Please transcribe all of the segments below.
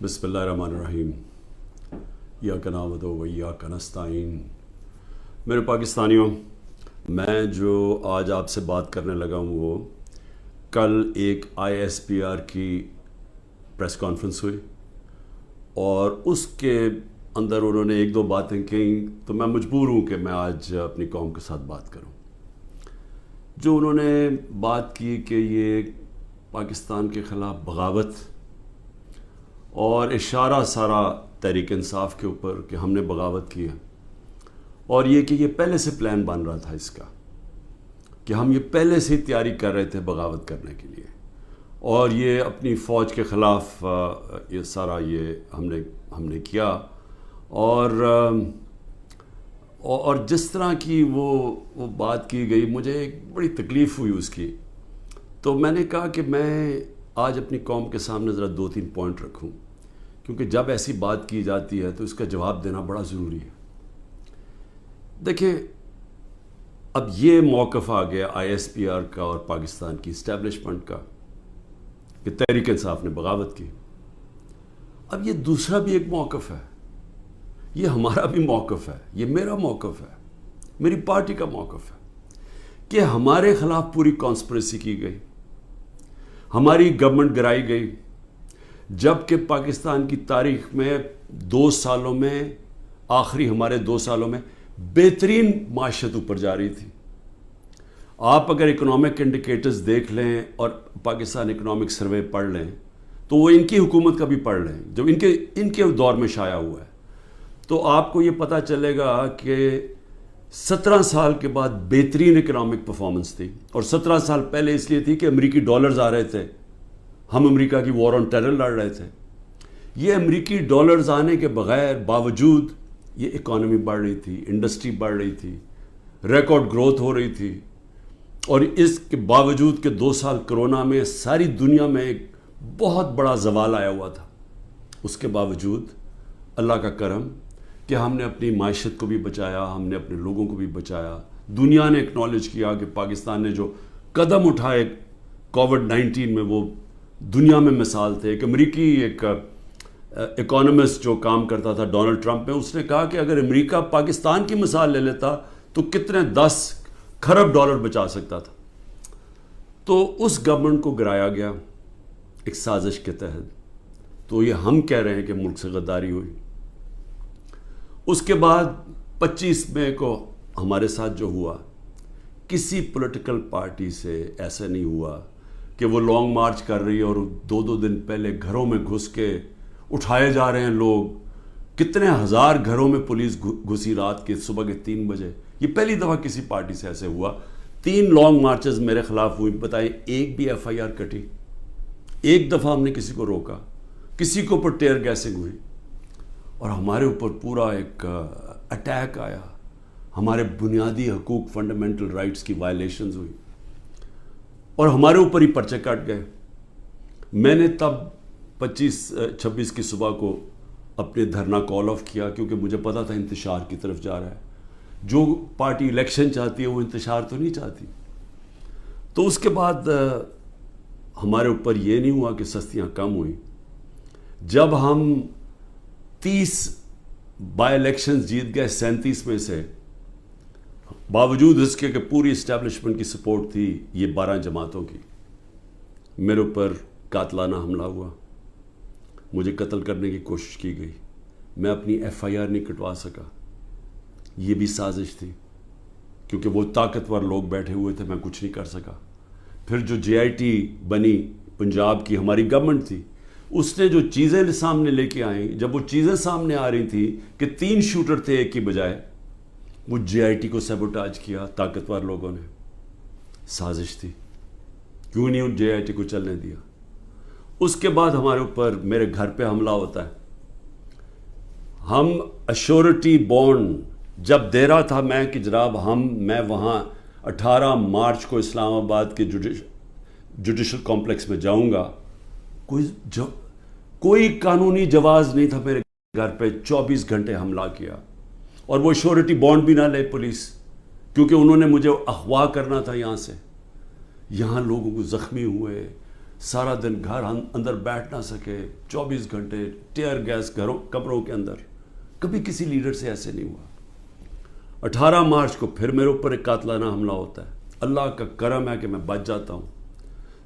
بسم اللہ الرحمن الرحیم ایاک نعبد و ایاک نستعین۔ میرے پاکستانیوں، میں جو آج آپ سے بات کرنے لگا ہوں وہ کل ایک ISPR کی پریس کانفرنس ہوئی اور اس کے اندر انہوں نے ایک دو باتیں کہیں تو میں مجبور ہوں کہ میں آج اپنی قوم کے ساتھ بات کروں۔ جو انہوں نے بات کی کہ یہ پاکستان کے خلاف بغاوت اور اشارہ سارا تحریک انصاف کے اوپر کہ ہم نے بغاوت کی ہے، اور یہ کہ یہ پہلے سے پلان بن رہا تھا اس کا کہ ہم یہ پہلے سے تیاری کر رہے تھے بغاوت کرنے کے لیے، اور یہ اپنی فوج کے خلاف یہ سارا یہ ہم نے کیا، اور جس طرح کی وہ بات کی گئی مجھے ایک بڑی تکلیف ہوئی اس کی۔ تو میں نے کہا کہ میں آج اپنی قوم کے سامنے ذرا 2-3 پوائنٹ رکھوں، کیونکہ جب ایسی بات کی جاتی ہے تو اس کا جواب دینا بڑا ضروری ہے۔ دیکھیں، اب یہ موقف آ گیا ISPR کا اور پاکستان کی اسٹیبلشمنٹ کا کہ تحریک انصاف نے بغاوت کی۔ اب یہ دوسرا بھی ایک موقف ہے، یہ ہمارا بھی موقف ہے، یہ میرا موقف ہے، میری پارٹی کا موقف ہے کہ ہمارے خلاف پوری کانسپریسی کی گئی، ہماری گورنمنٹ گرائی گئی، جبکہ پاکستان کی تاریخ میں 2 سالوں میں ہمارے 2 سالوں میں بہترین معیشت اوپر جا رہی تھی۔ آپ اگر اکنامک انڈیکیٹرز دیکھ لیں اور پاکستان اکنامک سروے پڑھ لیں تو وہ ان کی حکومت کا بھی پڑھ لیں جو ان کے دور میں شائع ہوا ہے، تو آپ کو یہ پتہ چلے گا کہ 17 سال کے بعد بہترین اکنامک پرفارمنس تھی، اور 17 سال پہلے اس لیے تھی کہ امریکی ڈالرز آ رہے تھے، ہم امریکہ کی وار آن ٹیرر لڑ رہے تھے۔ یہ امریکی ڈالرز آنے کے باوجود یہ اکانومی بڑھ رہی تھی، انڈسٹری بڑھ رہی تھی، ریکارڈ گروتھ ہو رہی تھی، اور اس کے باوجود کہ 2 سال کرونا میں ساری دنیا میں ایک بہت بڑا زوال آیا ہوا تھا، اس کے باوجود اللہ کا کرم کہ ہم نے اپنی معیشت کو بھی بچایا، ہم نے اپنے لوگوں کو بھی بچایا۔ دنیا نے اکنالج کیا کہ پاکستان نے جو قدم اٹھائے کووڈ-19 میں وہ دنیا میں مثال تھے۔ ایک امریکی اکانومسٹ جو کام کرتا تھا ڈونلڈ ٹرمپ میں، اس نے کہا کہ اگر امریکہ پاکستان کی مثال لے لیتا تو کتنے 10 کھرب ڈالر بچا سکتا تھا۔ تو اس گورنمنٹ کو گرایا گیا ایک سازش کے تحت، تو یہ ہم کہہ رہے ہیں کہ ملک سے غداری ہوئی۔ اس کے بعد 25 مئی کو ہمارے ساتھ جو ہوا، کسی پولیٹیکل پارٹی سے ایسا نہیں ہوا کہ وہ لانگ مارچ کر رہی ہے اور 2 دن پہلے گھروں میں گھس کے اٹھائے جا رہے ہیں لوگ، کتنے ہزار گھروں میں پولیس گھسی رات کے صبح کے 3 بجے۔ یہ پہلی دفعہ کسی پارٹی سے ایسے ہوا۔ 3 لانگ مارچز میرے خلاف ہوئی، بتائیں ایک بھی FIR کٹی؟ ایک دفعہ ہم نے کسی کو روکا؟ کسی کے اوپر ٹیئر گیسنگ ہوئی؟ اور ہمارے اوپر پورا ایک اٹیک آیا، ہمارے بنیادی حقوق فنڈامنٹل رائٹس کی وائلیشنز ہوئی، اور ہمارے اوپر ہی پرچے کٹ گئے۔ میں نے تب 26 کی صبح کو اپنے دھرنا کال آف کیا، کیونکہ مجھے پتا تھا انتشار کی طرف جا رہا ہے۔ جو پارٹی الیکشن چاہتی ہے وہ انتشار تو نہیں چاہتی۔ تو اس کے بعد ہمارے اوپر یہ نہیں ہوا کہ سستیاں کم ہوئیں۔ جب ہم 30 بائی الیکشنز جیت گئے 37 میں سے، باوجود اس کے کہ پوری اسٹیبلشمنٹ کی سپورٹ تھی یہ 12 جماعتوں کی، میرے اوپر قاتلانہ حملہ ہوا، مجھے قتل کرنے کی کوشش کی گئی، میں اپنی FIR نہیں کٹوا سکا۔ یہ بھی سازش تھی، کیونکہ وہ طاقتور لوگ بیٹھے ہوئے تھے، میں کچھ نہیں کر سکا۔ پھر جو JIT بنی پنجاب کی ہماری گورنمنٹ تھی، اس نے جو چیزیں سامنے لے کے آئیں، جب وہ چیزیں سامنے آ رہی تھی کہ 3 شوٹر تھے ایک کی بجائے، وہ JIT کو سیبوٹاج کیا طاقتور لوگوں نے۔ سازش تھی، کیوں نہیں JIT کو چلنے دیا۔ اس کے بعد ہمارے اوپر میرے گھر پہ حملہ ہوتا ہے۔ ہم ایشورٹی بانڈ جب دے رہا تھا میں کہ جناب میں وہاں 18 مارچ کو اسلام آباد کے جوڈیشل کمپلیکس میں جاؤں گا، کوئی قانونی جواز نہیں تھا میرے گھر پہ، 24 گھنٹے حملہ کیا، اور وہ شورٹی بانڈ بھی نہ لے پولیس، کیونکہ انہوں نے مجھے اغوا کرنا تھا یہاں سے۔ یہاں لوگوں کو زخمی ہوئے، سارا دن گھر اندر بیٹھ نہ سکے، 24 گھنٹے ٹیئر گیس کمروں کے اندر. کبھی کسی لیڈر سے ایسے نہیں ہوا. 18 مارچ کو پھر میرے اوپر ایک قاتلانہ حملہ ہوتا ہے. اللہ کا کرم ہے کہ میں بچ جاتا ہوں.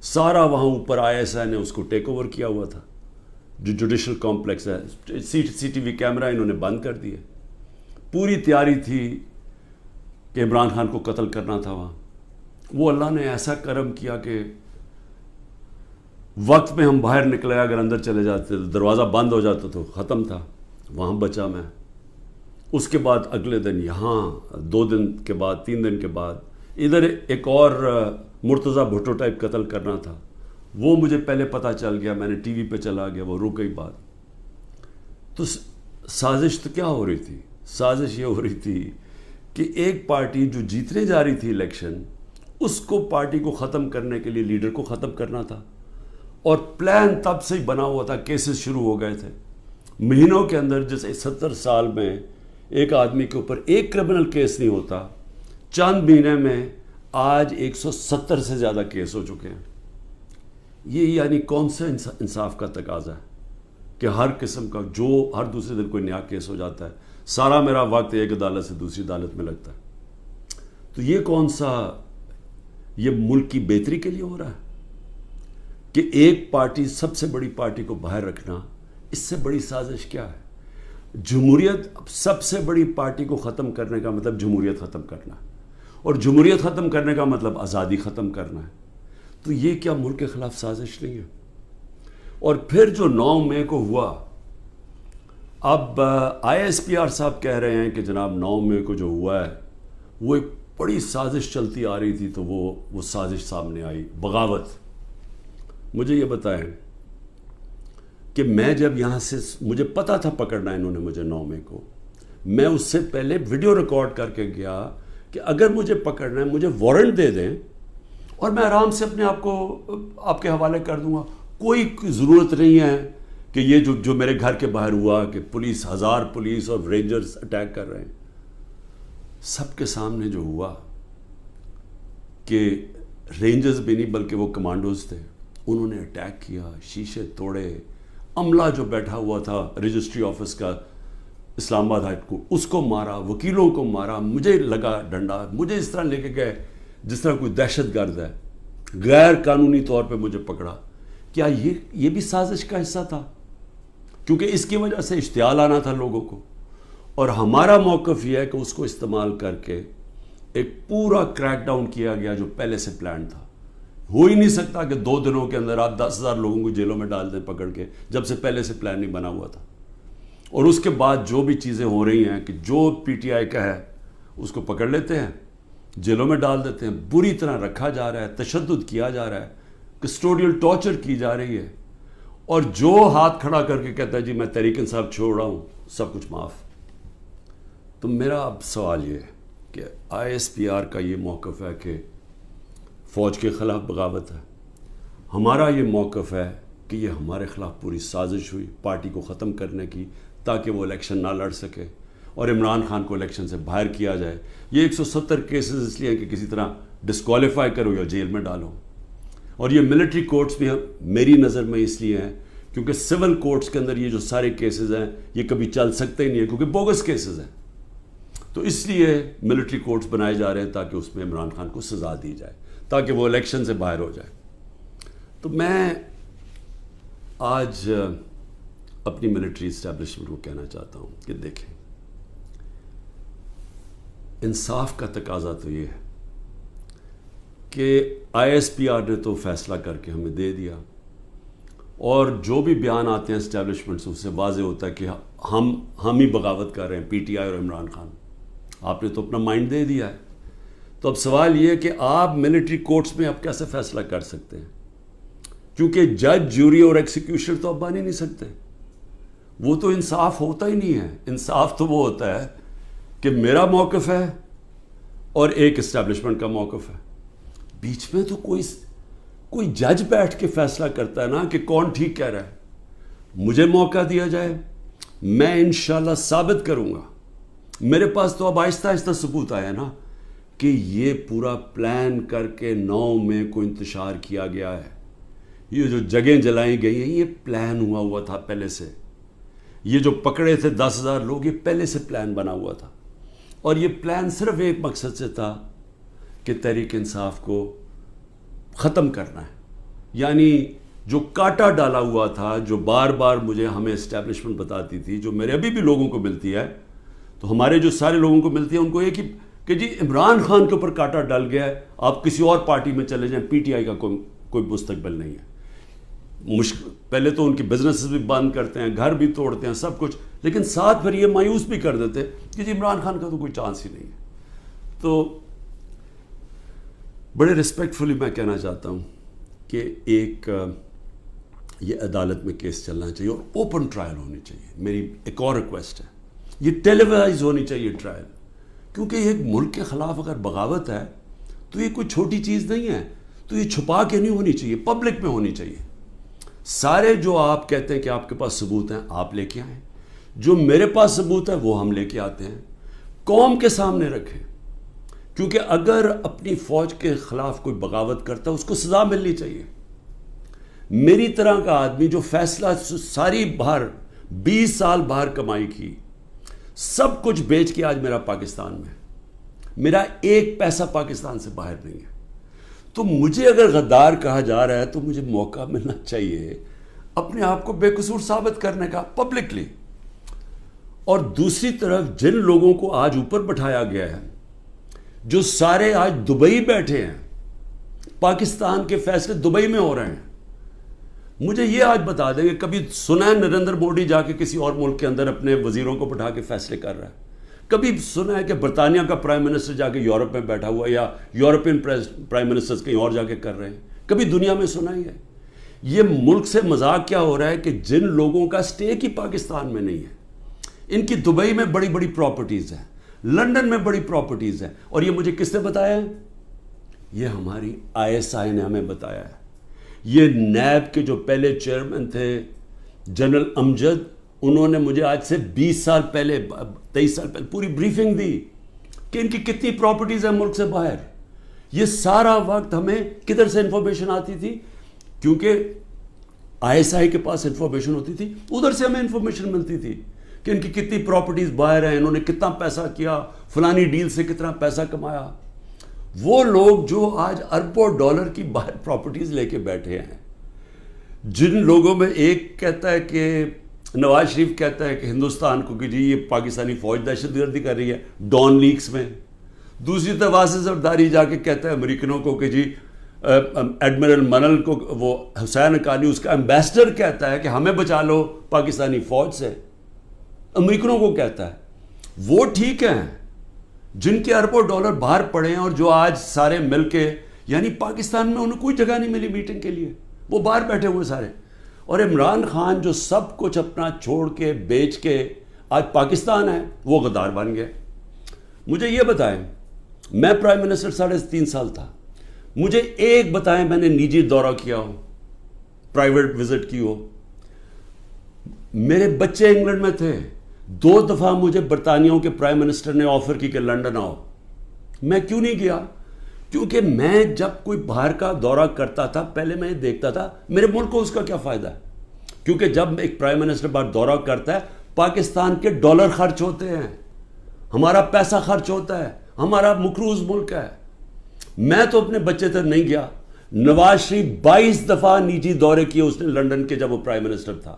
سارا وہاں اوپر ISI نے اس کو ٹیک اوور کیا ہوا تھا، جو جوڈیشل کمپلیکس ہے. CCTV کیمرہ انہوں نے بند کر دیے. پوری تیاری تھی کہ عمران خان کو قتل کرنا تھا وہاں. وہ اللہ نے ایسا کرم کیا کہ وقت میں ہم باہر نکلے، اگر اندر چلے جاتے تو دروازہ بند ہو جاتا تو ختم تھا. وہاں بچا میں. اس کے بعد اگلے دن یہاں 2 دن کے بعد 3 دن کے بعد ادھر ایک اور مرتضیٰ بھٹو ٹائپ قتل کرنا تھا. وہ مجھے پہلے پتہ چل گیا، میں نے ٹی وی پہ چلا گیا، وہ رک گئی بات. تو سازش تو کیا ہو رہی تھی؟ سازش یہ ہو رہی تھی کہ ایک پارٹی جو جیتنے جا رہی تھی الیکشن، اس کو پارٹی کو ختم کرنے کے لیے لیڈر کو ختم کرنا تھا. اور پلان تب سے ہی بنا ہوا تھا. کیسز شروع ہو گئے تھے مہینوں کے اندر. جیسے 70 سال میں ایک آدمی کے اوپر ایک کرمنل کیس نہیں ہوتا، چند مہینے میں آج 170 سے زیادہ کیس ہو چکے ہیں. یہ یعنی کون سا انصاف کا تقاضا ہے کہ ہر قسم کا جو ہر دوسرے دن کوئی نیا کیس ہو جاتا ہے. سارا میرا وقت ایک عدالت سے دوسری عدالت میں لگتا ہے. تو یہ کون سا، یہ ملک کی بہتری کے لیے ہو رہا ہے کہ ایک پارٹی، سب سے بڑی پارٹی کو باہر رکھنا؟ اس سے بڑی سازش کیا ہے؟ جمہوریت، سب سے بڑی پارٹی کو ختم کرنے کا مطلب جمہوریت ختم کرنا ہے، اور جمہوریت ختم کرنے کا مطلب آزادی ختم کرنا ہے. تو یہ کیا ملک کے خلاف سازش نہیں ہے؟ اور پھر جو 9 مئی کو ہوا، اب ISPR صاحب کہہ رہے ہیں کہ جناب 9 مئی کو جو ہوا ہے وہ ایک بڑی سازش چلتی آ رہی تھی. تو وہ سازش سامنے آئی، بغاوت. مجھے یہ بتائیں کہ میں جب یہاں سے، مجھے پتا تھا پکڑنا انہوں نے مجھے 9 مئی کو، میں اس سے پہلے ویڈیو ریکارڈ کر کے گیا کہ اگر مجھے پکڑنا ہے مجھے وارنٹ دے دیں اور میں آرام سے اپنے آپ کو آپ کے حوالے کر دوں گا. کوئی ضرورت نہیں ہے کہ یہ جو میرے گھر کے باہر ہوا کہ پولیس، 1000 پولیس اور رینجرز اٹیک کر رہے ہیں. سب کے سامنے جو ہوا کہ رینجرز بھی نہیں بلکہ وہ کمانڈوز تھے، انہوں نے اٹیک کیا، شیشے توڑے. عملہ جو بیٹھا ہوا تھا رجسٹری آفس کا اسلام آباد ہائی کورٹ، اس کو مارا، وکیلوں کو مارا. مجھے لگا ڈنڈا، مجھے اس طرح لے کے گئے جس طرح کوئی دہشت گرد ہے. غیر قانونی طور پہ مجھے پکڑا. کیا یہ بھی سازش کا حصہ تھا؟ کیونکہ اس کی وجہ سے اشتعال آنا تھا لوگوں کو. اور ہمارا موقف یہ ہے کہ اس کو استعمال کر کے ایک پورا کریک ڈاؤن کیا گیا جو پہلے سے پلان تھا. ہو ہی نہیں سکتا کہ 2 دنوں کے اندر آپ 10,000 لوگوں کو جیلوں میں ڈال دیں پکڑ کے، جب سے پہلے سے پلان نہیں بنا ہوا تھا. اور اس کے بعد جو بھی چیزیں ہو رہی ہیں کہ جو PTI کا ہے اس کو پکڑ لیتے ہیں، جیلوں میں ڈال دیتے ہیں، بری طرح رکھا جا رہا ہے، تشدد کیا جا رہا ہے، کسٹوڈیل ٹارچر کی جا رہی ہے. اور جو ہاتھ کھڑا کر کے کہتا ہے جی میں تحریک انصاف چھوڑ رہا ہوں، سب کچھ معاف. تو میرا اب سوال یہ ہے کہ ISPR کا یہ موقف ہے کہ فوج کے خلاف بغاوت ہے. ہمارا یہ موقف ہے کہ یہ ہمارے خلاف پوری سازش ہوئی پارٹی کو ختم کرنے کی، تاکہ وہ الیکشن نہ لڑ سکے اور عمران خان کو الیکشن سے باہر کیا جائے. یہ 170 کیسز اس لیے ہیں کہ کسی طرح ڈسکوالیفائی کرو یا جیل میں ڈالو. اور یہ ملٹری کورٹس بھی میری نظر میں اس لیے ہیں کیونکہ سول کورٹس کے اندر یہ جو سارے کیسز ہیں یہ کبھی چل سکتے ہی نہیں ہیں، کیونکہ بوگس کیسز ہیں. تو اس لیے ملٹری کورٹس بنائے جا رہے ہیں تاکہ اس میں عمران خان کو سزا دی جائے، تاکہ وہ الیکشن سے باہر ہو جائے. تو میں آج اپنی ملٹری اسٹیبلشمنٹ کو کہنا چاہتا ہوں کہ دیکھیں، انصاف کا تقاضا تو یہ ہے کہ ISPR نے تو فیصلہ کر کے ہمیں دے دیا، اور جو بھی بیان آتے ہیں اسٹیبلشمنٹ سے اس سے واضح ہوتا ہے کہ ہم ہی بغاوت کر رہے ہیں، PTI اور عمران خان. آپ نے تو اپنا مائنڈ دے دیا ہے. تو اب سوال یہ ہے کہ آپ ملٹری کورٹس میں اب کیسے فیصلہ کر سکتے ہیں؟ کیونکہ جج، جوری اور ایکسیکیوشن تو اب بن ہی نہیں سکتے. وہ تو انصاف ہوتا ہی نہیں ہے. انصاف تو وہ ہوتا ہے کہ میرا موقف ہے اور ایک اسٹیبلشمنٹ کا موقف ہے. بیچ میں تو کوئی جج بیٹھ کے فیصلہ کرتا ہے نا کہ کون ٹھیک کہہ رہا ہے. مجھے موقع دیا جائے، میں انشاءاللہ ثابت کروں گا. میرے پاس تو اب آہستہ آہستہ ثبوت آیا نا کہ یہ پورا پلان کر کے 9 مئی کو انتشار کیا گیا ہے. یہ جو جگہیں جلائی گئی ہیں یہ پلان ہوا تھا پہلے سے. یہ جو پکڑے تھے 10,000 لوگ یہ پہلے سے پلان بنا ہوا تھا, اور یہ پلان صرف ایک مقصد سے تھا کہ تحریک انصاف کو ختم کرنا ہے. یعنی جو کاٹا ڈالا ہوا تھا, جو بار بار مجھے ہمیں اسٹیبلشمنٹ بتاتی تھی, جو میرے ابھی بھی لوگوں کو ملتی ہے, تو ہمارے جو سارے لوگوں کو ملتی ہے ان کو یہ کہ جی عمران خان کے اوپر کاٹا ڈال گیا ہے, آپ کسی اور پارٹی میں چلے جائیں, پی ٹی آئی کا کوئی مستقبل نہیں ہے. پہلے تو ان کی بزنسز بھی بند کرتے ہیں, گھر بھی توڑتے ہیں, سب کچھ, لیکن ساتھ پھر یہ مایوس بھی کر دیتے کہ جی عمران خان کا تو کوئی چانس ہی نہیں ہے. تو بڑے ریسپیکٹفلی میں کہنا چاہتا ہوں کہ ایک یہ عدالت میں کیس چلنا چاہیے اور اوپن ٹرائل ہونی چاہیے. میری ایک اور ریکویسٹ ہے, یہ ٹیلی وائز ہونی چاہیے ٹرائل, کیونکہ ایک ملک کے خلاف اگر بغاوت ہے تو یہ کوئی چھوٹی چیز نہیں ہے. تو یہ چھپا کے نہیں ہونی چاہیے, پبلک میں ہونی چاہیے. سارے جو آپ کہتے ہیں کہ آپ کے پاس ثبوت ہیں آپ لے کے آئیں, جو میرے پاس ثبوت ہے وہ ہم لے کے آتے ہیں, قوم کے سامنے رکھیں. کیونکہ اگر اپنی فوج کے خلاف کوئی بغاوت کرتا ہے اس کو سزا ملنی چاہیے. میری طرح کا آدمی جو فیصلہ ساری باہر 20 سال باہر کمائی کی, سب کچھ بیچ کے آج میرا پاکستان میں, میرا ایک پیسہ پاکستان سے باہر نہیں ہے. تو مجھے اگر غدار کہا جا رہا ہے تو مجھے موقع ملنا چاہیے اپنے آپ کو بے قصور ثابت کرنے کا پبلکلی. اور دوسری طرف جن لوگوں کو آج اوپر بٹھایا گیا ہے, جو سارے آج دبئی بیٹھے ہیں, پاکستان کے فیصلے دبئی میں ہو رہے ہیں. مجھے یہ آج بتا دیں کہ کبھی سنا ہے نریندر مودی جا کے کسی اور ملک کے اندر اپنے وزیروں کو بٹھا کے فیصلے کر رہا ہے؟ کبھی سنا ہے کہ برطانیہ کا پرائم منسٹر جا کے یورپ میں بیٹھا ہوا, یا یورپین پرائم منسٹرز کہیں اور جا کے کر رہے ہیں؟ کبھی دنیا میں سنا ہی ہے؟ یہ ملک سے مذاق کیا ہو رہا ہے کہ جن لوگوں کا اسٹیک ہی پاکستان میں نہیں ہے, ان کی دبئی میں بڑی بڑی پراپرٹیز ہیں, لنڈن میں بڑی پراپرٹیز ہیں, اور یہ مجھے کس نے بتایا ہے؟ یہ ہماری ISI نے ہمیں بتایا ہے. یہ نیب کے جو پہلے چیئرمین تھے جنرل امجد, انہوں نے مجھے آج سے 20 سال پہلے 23 سال پہلے پوری بریفنگ دی کہ ان کی کتنی پراپرٹیز ہیں ملک سے باہر. یہ سارا وقت ہمیں کدھر سے انفارمیشن آتی تھی؟ کیونکہ ISI کے پاس انفارمیشن ہوتی تھی, ادھر سے ہمیں انفارمیشن ملتی تھی کہ ان کی کتنی پراپرٹیز باہر ہیں, انہوں نے کتنا پیسہ کیا, فلانی ڈیل سے کتنا پیسہ کمایا. وہ لوگ جو آج اربوں ڈالر کی باہر پراپرٹیز لے کے بیٹھے ہیں, جن لوگوں میں ایک کہتا ہے کہ نواز شریف کہتا ہے کہ ہندوستان کو کہ جی یہ پاکستانی فوج دہشت گردی کر رہی ہے ڈان لیکس میں, دوسری طرف واسف زرداری جا کے کہتا ہے امریکنوں کو کہ جی ایڈمرل منل کو, وہ حسین حقانی اس کا ایمبیسڈر کہتا ہے کہ ہمیں بچا لو پاکستانی فوج سے, امریکنوں کو کہتا ہے. وہ ٹھیک ہیں جن کے اربوں ڈالر باہر پڑے ہیں, اور جو آج سارے مل کے, یعنی پاکستان میں انہیں کوئی جگہ نہیں ملی میٹنگ کے لیے, وہ باہر بیٹھے ہوئے سارے. اور عمران خان جو سب کچھ اپنا چھوڑ کے بیچ کے آج پاکستان ہے, وہ غدار بن گئے. مجھے یہ بتائیں, میں پرائم منسٹر 3.5 سال تھا, مجھے ایک بتائیں میں نے نجی دورہ کیا ہو, پرائیویٹ وزٹ کی ہو. میرے بچے انگلینڈ میں تھے, 2 دفعہ مجھے برطانیہ کے پرائم منسٹر نے آفر کی کہ لنڈن آؤ, میں کیوں نہیں گیا؟ کیونکہ میں جب کوئی باہر کا دورہ کرتا تھا پہلے میں دیکھتا تھا میرے ملک کو اس کا کیا فائدہ ہے. کیونکہ جب ایک پرائم منسٹر باہر دورہ کرتا ہے, پاکستان کے ڈالر خرچ ہوتے ہیں, ہمارا پیسہ خرچ ہوتا ہے, ہمارا مقروض ملک ہے. میں تو اپنے بچے تک نہیں گیا. نواز شریف 22 دفعہ نجی دورے کیے اس نے لنڈن کے جب وہ پرائم منسٹر تھا.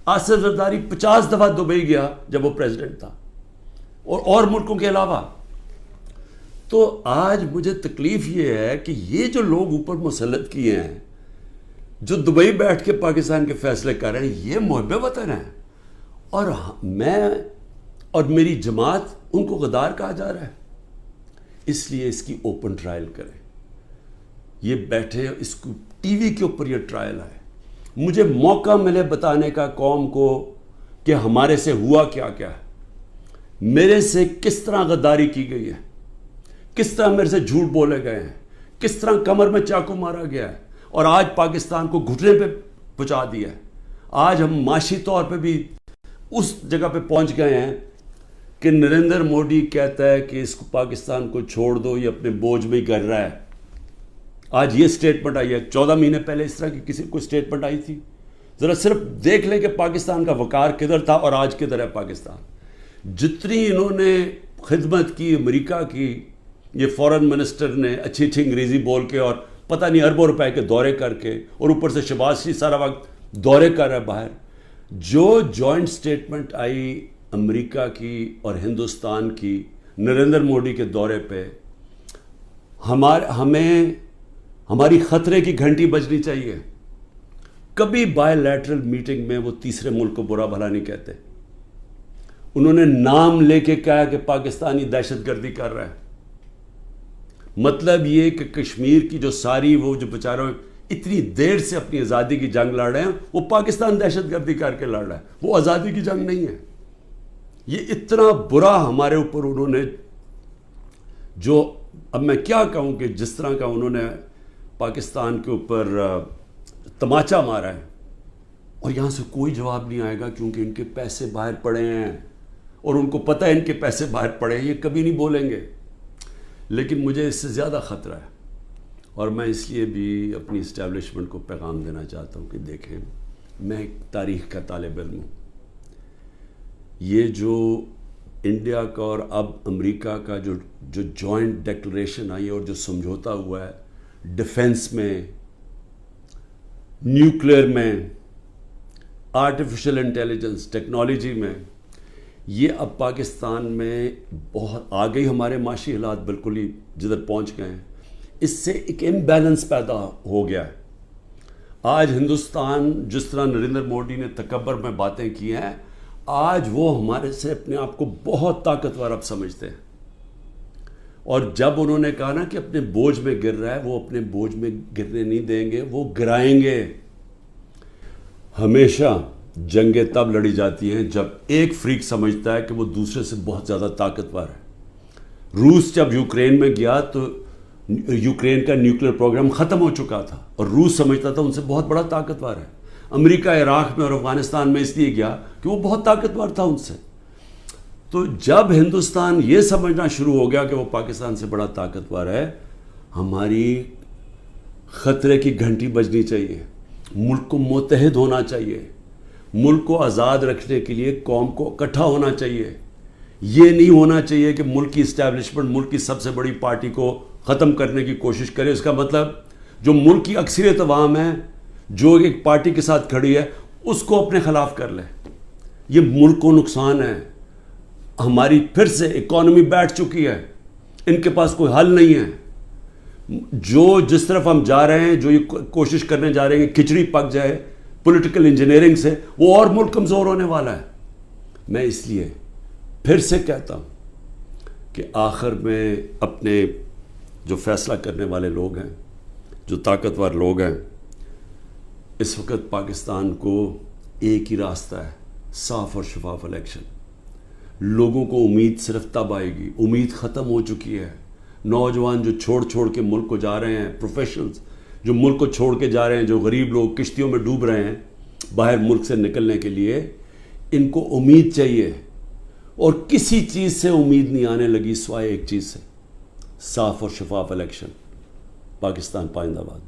آصف زرداری 50 دفعہ دبئی گیا جب وہ پریزیڈنٹ تھا, اور ملکوں کے علاوہ. تو آج مجھے تکلیف یہ ہے کہ یہ جو لوگ اوپر مسلط کیے ہیں, جو دبئی بیٹھ کے پاکستان کے فیصلے کر رہے ہیں, یہ محب وطن ہیں, اور میں اور میری جماعت ان کو غدار کہا جا رہا ہے. اس لیے اس کی اوپن ٹرائل کریں. یہ بیٹھے اس کو ٹی وی کے اوپر یہ ٹرائل ہے, مجھے موقع ملے بتانے کا قوم کو کہ ہمارے سے ہوا کیا کیا ہے, میرے سے کس طرح غداری کی گئی ہے, کس طرح میرے سے جھوٹ بولے گئے ہیں, کس طرح کمر میں چاقو مارا گیا ہے, اور آج پاکستان کو گھٹنے پہ پہنچا دیا ہے. آج ہم معاشی طور پہ بھی اس جگہ پہ پہنچ گئے ہیں کہ نریندر مودی کہتا ہے کہ اس کو پاکستان کو چھوڑ دو, یہ اپنے بوجھ میں ہی کر رہا ہے. آج یہ سٹیٹمنٹ آئی ہے, 14 مہینے پہلے اس طرح کی کسی کوئی سٹیٹمنٹ آئی تھی؟ ذرا صرف دیکھ لیں کہ پاکستان کا وقار کدھر تھا اور آج کدھر ہے پاکستان. جتنی انہوں نے خدمت کی امریکہ کی, یہ فورن منسٹر نے اچھی اچھی انگریزی بول کے اور پتہ نہیں اربوں روپے کے دورے کر کے, اور اوپر سے شہباز شریف سارا وقت دورے کر رہا ہے باہر. جو جوائنٹ سٹیٹمنٹ آئی امریکہ کی اور ہندوستان کی نریندر مودی کے دورے پہ, ہمیں ہماری خطرے کی گھنٹی بجنی چاہیے. کبھی بائی لیٹرل میٹنگ میں وہ تیسرے ملک کو برا بھلا نہیں کہتے. انہوں نے نام لے کے کہا کہ پاکستانی دہشت گردی کر رہا ہے. مطلب یہ کہ کشمیر کی جو ساری وہ جو بیچاروں اتنی دیر سے اپنی آزادی کی جنگ لڑ رہے ہیں, وہ پاکستان دہشت گردی کر کے لڑ رہا ہے. وہ آزادی کی جنگ نہیں ہے. یہ اتنا برا ہمارے اوپر انہوں نے, جو اب میں کیا کہوں کہ جس طرح کا انہوں نے پاکستان کے اوپر تماچا مارا ہے, اور یہاں سے کوئی جواب نہیں آئے گا کیونکہ ان کے پیسے باہر پڑے ہیں اور ان کو پتہ ہے ان کے پیسے باہر پڑے ہیں. یہ کبھی نہیں بولیں گے. لیکن مجھے اس سے زیادہ خطرہ ہے, اور میں اس لیے بھی اپنی اسٹیبلشمنٹ کو پیغام دینا چاہتا ہوں کہ دیکھیں, میں ایک تاریخ کا طالب علم ہوں. یہ جو انڈیا کا اور اب امریکہ کا جو جوائنٹ ڈیکلریشن آئی ہے اور جو سمجھوتا ہوا ہے ڈیفنس میں, نیوکلیئر میں, آرٹیفیشل انٹیلیجنس ٹیکنالوجی میں, یہ اب پاکستان میں بہت آگے ہمارے معاشی حالات بالکل ہی جدھر پہنچ گئے ہیں. اس سے ایک امبیلنس پیدا ہو گیا ہے. آج ہندوستان جس طرح نریندر مودی نے تکبر میں باتیں کی ہیں, آج وہ ہمارے سے اپنے آپ کو بہت طاقتور اب سمجھتے ہیں. اور جب انہوں نے کہا نا کہ اپنے بوجھ میں گر رہا ہے, وہ اپنے بوجھ میں گرنے نہیں دیں گے, وہ گرائیں گے. ہمیشہ جنگیں تب لڑی جاتی ہیں جب ایک فریق سمجھتا ہے کہ وہ دوسرے سے بہت زیادہ طاقتور ہے. روس جب یوکرین میں گیا تو یوکرین کا نیوکلیئر پروگرام ختم ہو چکا تھا اور روس سمجھتا تھا ان سے بہت بڑا طاقتور ہے. امریکہ عراق میں اور افغانستان میں اس لیے گیا کہ وہ بہت طاقتور تھا ان سے. تو جب ہندوستان یہ سمجھنا شروع ہو گیا کہ وہ پاکستان سے بڑا طاقتور ہے, ہماری خطرے کی گھنٹی بجنی چاہیے. ملک کو متحد ہونا چاہیے. ملک کو آزاد رکھنے کے لیے قوم کو اکٹھا ہونا چاہیے. یہ نہیں ہونا چاہیے کہ ملک کی اسٹیبلشمنٹ ملک کی سب سے بڑی پارٹی کو ختم کرنے کی کوشش کرے. اس کا مطلب جو ملک کی اکثریت عوام ہے, جو ایک پارٹی کے ساتھ کھڑی ہے, اس کو اپنے خلاف کر لے. یہ ملک کو نقصان ہے. ہماری پھر سے اکانومی بیٹھ چکی ہے, ان کے پاس کوئی حل نہیں ہے. جو جس طرف ہم جا رہے ہیں, جو یہ کوشش کرنے جا رہے ہیں کہ کھچڑی پک جائے پولیٹیکل انجینئرنگ سے, وہ اور ملک کمزور ہونے والا ہے. میں اس لیے پھر سے کہتا ہوں کہ آخر میں اپنے جو فیصلہ کرنے والے لوگ ہیں, جو طاقتور لوگ ہیں, اس وقت پاکستان کو ایک ہی راستہ ہے, صاف اور شفاف الیکشن. لوگوں کو امید صرف تب آئے گی, امید ختم ہو چکی ہے. نوجوان جو چھوڑ کے ملک کو جا رہے ہیں, پروفیشنلز جو ملک کو چھوڑ کے جا رہے ہیں, جو غریب لوگ کشتیوں میں ڈوب رہے ہیں باہر ملک سے نکلنے کے لیے, ان کو امید چاہیے. اور کسی چیز سے امید نہیں آنے لگی سوائے ایک چیز سے, صاف اور شفاف الیکشن. پاکستان پائندہ باد.